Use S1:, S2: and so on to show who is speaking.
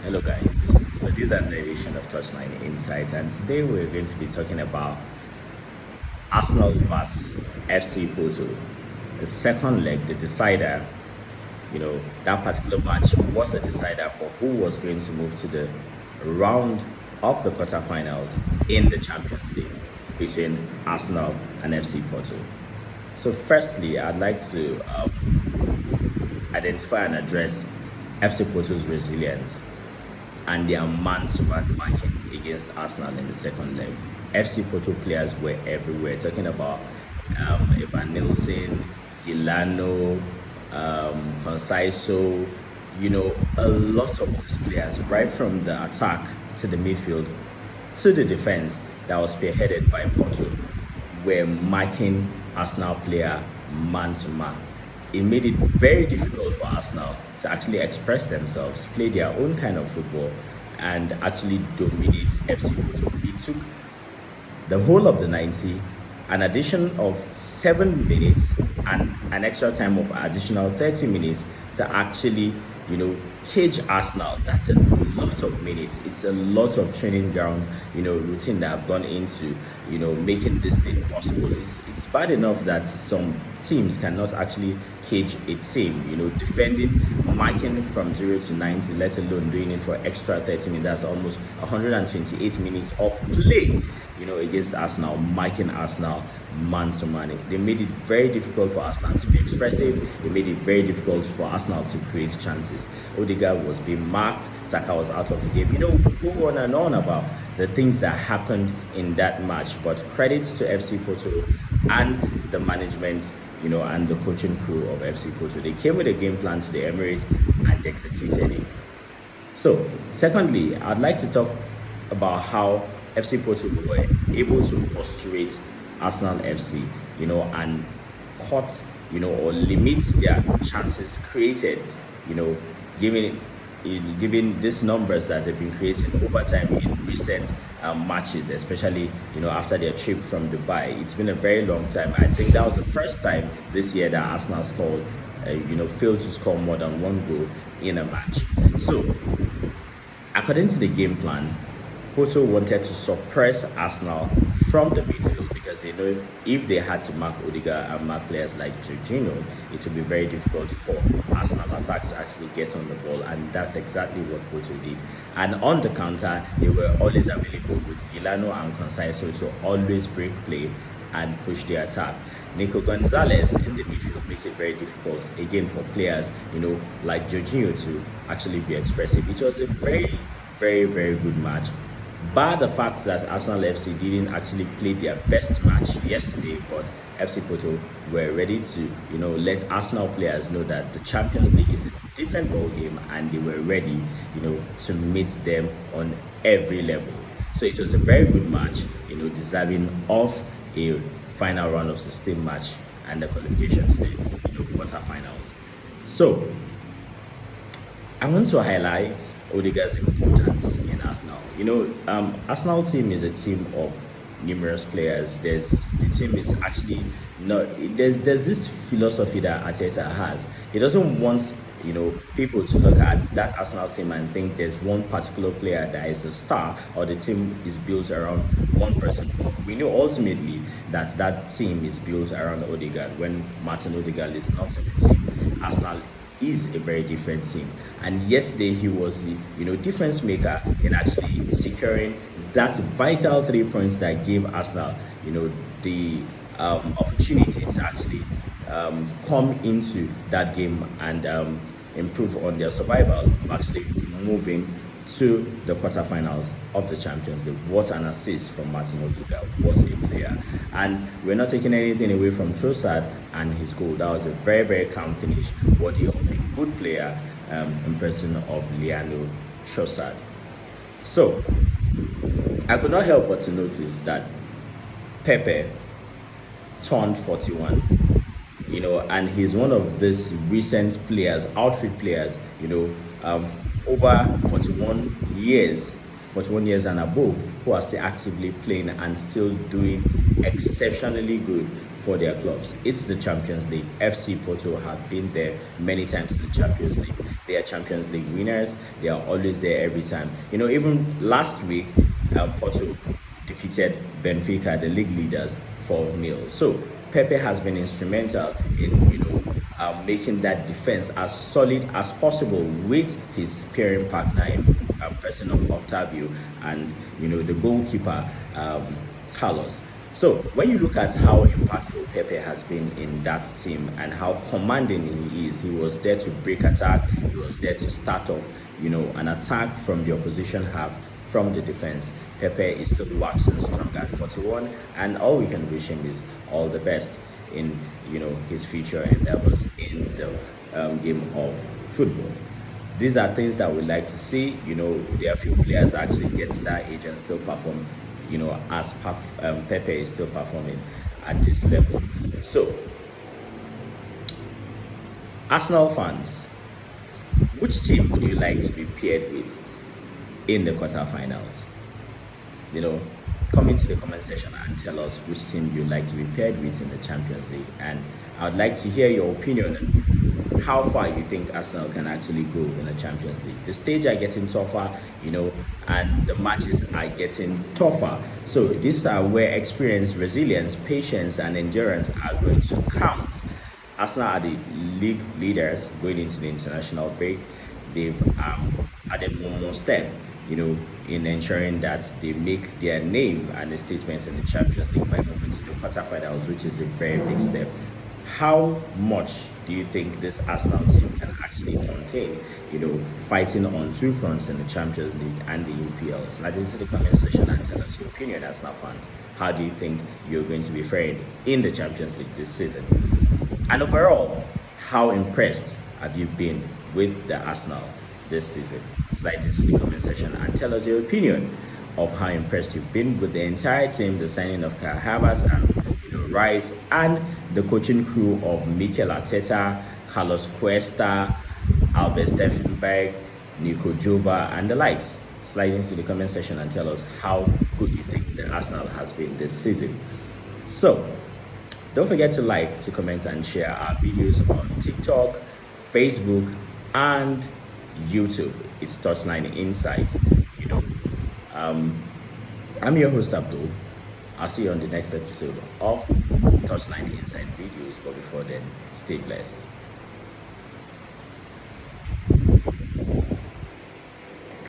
S1: Hello guys, so this is another edition of Touchline Insights, and today we're going to be talking about Arsenal vs FC Porto. The second leg, the decider, that particular match was a decider for who was going to move to the round of the quarterfinals in the Champions League between Arsenal and FC Porto. So firstly, I'd like to identify and address FC Porto's resilience and their man-to-man marking against Arsenal in the second leg. FC Porto players were everywhere, talking about Evan Nilsson, Gilano, Conceiso, a lot of these players, right from the attack to the midfield to the defense that was spearheaded by Porto, were marking Arsenal player man to man. It made it very difficult for Arsenal to actually express themselves, play their own kind of football, and actually dominate FC Porto. It took the whole of the 90, an addition of 7 minutes, and an extra time of additional 30 minutes to actually, cage Arsenal. That's a lot of minutes. It's a lot of training ground, routine that have gone into, making this thing possible. It's bad enough that some teams cannot actually cage a team, defending, marking from 0 to 90, let alone doing it for extra 30 minutes. That's almost 128 minutes of play, against Arsenal, marking Arsenal man to man. They made it very difficult for Arsenal to be expressive. They made it very difficult for Arsenal to create chances. Odegaard was being marked. Saka was out of the game. We go on and on about the things that happened in that match. But credits to FC Porto and the management, and the coaching crew of FC Porto. They came with a game plan to the Emirates and executed it. So, secondly, I'd like to talk about how FC Porto were able to frustrate Arsenal FC, and cut, or limit their chances created, given these numbers that they've been creating over time in recent matches, especially, after their trip from Dubai. It's been a very long time. I think that was the first time this year that Arsenal scored, failed to score more than one goal in a match. So, according to the game plan, Porto wanted to suppress Arsenal from the midfield because they know if they had to mark Odegaard and mark players like Jorginho, it would be very difficult for Arsenal attacks to actually get on the ball, and that's exactly what Porto did. And on the counter, they were always available with Gilano and Conceiso to always break play and push the attack. Nico Gonzalez in the midfield makes it very difficult again for players, like Jorginho to actually be expressive. It was a very, very, very good match. Bar the fact that Arsenal FC didn't actually play their best match yesterday, but FC Porto were ready to, let Arsenal players know that the Champions League is a different ball game, and they were ready, to meet them on every level. So it was a very good match, deserving of a final round of 16 match and the qualification to the, quarterfinals. So I want to highlight Odegaard's importance in Arsenal. Arsenal team is a team of numerous players. The team is actually not. There's this philosophy that Arteta has. He doesn't want people to look at that Arsenal team and think there's one particular player that is a star or the team is built around one person. We know ultimately that team is built around Odegaard when Martin Odegaard is not in the team. Arsenal is a very different team, and yesterday he was the difference maker in actually securing that vital 3 points that gave Arsenal the opportunity to actually come into that game and improve on their survival, actually moving to the quarterfinals of the Champions League. What an assist from Martin Odegaard! What a player! And we're not taking anything away from Trossard and his goal. That was a very, very calm finish, worthy of a good player in person of Leandro Trossard. So I could not help but to notice that Pepe turned 41. And he's one of these recent players, outfit players, over 41 years and above, who are still actively playing and still doing exceptionally good for their clubs. It's the Champions League. FC Porto have been there many times in the Champions League. They are Champions League winners. They are always there every time. Even last week, Porto defeated Benfica, the league leaders, 4-0. So Pepe has been instrumental in making that defense as solid as possible with his pairing partner in person of Octavio and the goalkeeper Carlos. So when you look at how impactful Pepe has been in that team and how commanding he is, he was there to break attack. He was there to start off, an attack from the opposition half, from the defense. Pepe is still waxing strong at 41, and all we can wish him is all the best in his future endeavors in the game of football. These are things that we like to see. There are a few players that actually get to that age and still perform. As Pepe is still performing at this level. So, Arsenal fans, which team would you like to be paired with in the quarterfinals? Come into the comment section and tell us which team you'd like to be paired with in the Champions League. And I would like to hear your opinion on how far you think Arsenal can actually go in the Champions League. The stage are getting tougher, and the matches are getting tougher. So these are where experience, resilience, patience, and endurance are going to count. Arsenal are the league leaders going into the international break. They've added one more step, in ensuring that they make their name and a statement in the Champions League by moving to the quarterfinals, which is a very big step. How much do you think this Arsenal team can actually contain, fighting on two fronts in the Champions League and the UPL? Slide into the comment section and tell us your opinion, Arsenal fans. How do you think you're going to be faring in the Champions League this season? And overall, how impressed have you been with the Arsenal this season? Slide into the comment section and tell us your opinion of how impressed you've been with the entire team, the signing of Kai Havertz and Rice, and the coaching crew of Mikel Arteta, Carlos Cuesta, Albert Steffenberg, Nico Jova, and the likes. Slide into the comment section and tell us how good you think the Arsenal has been this season. So, don't forget to like, to comment, and share our videos on TikTok, Facebook, and YouTube. It's Touchline Insights. I'm your host Abdul. I'll see you on the next episode of Touchline Inside videos. But before then, stay blessed.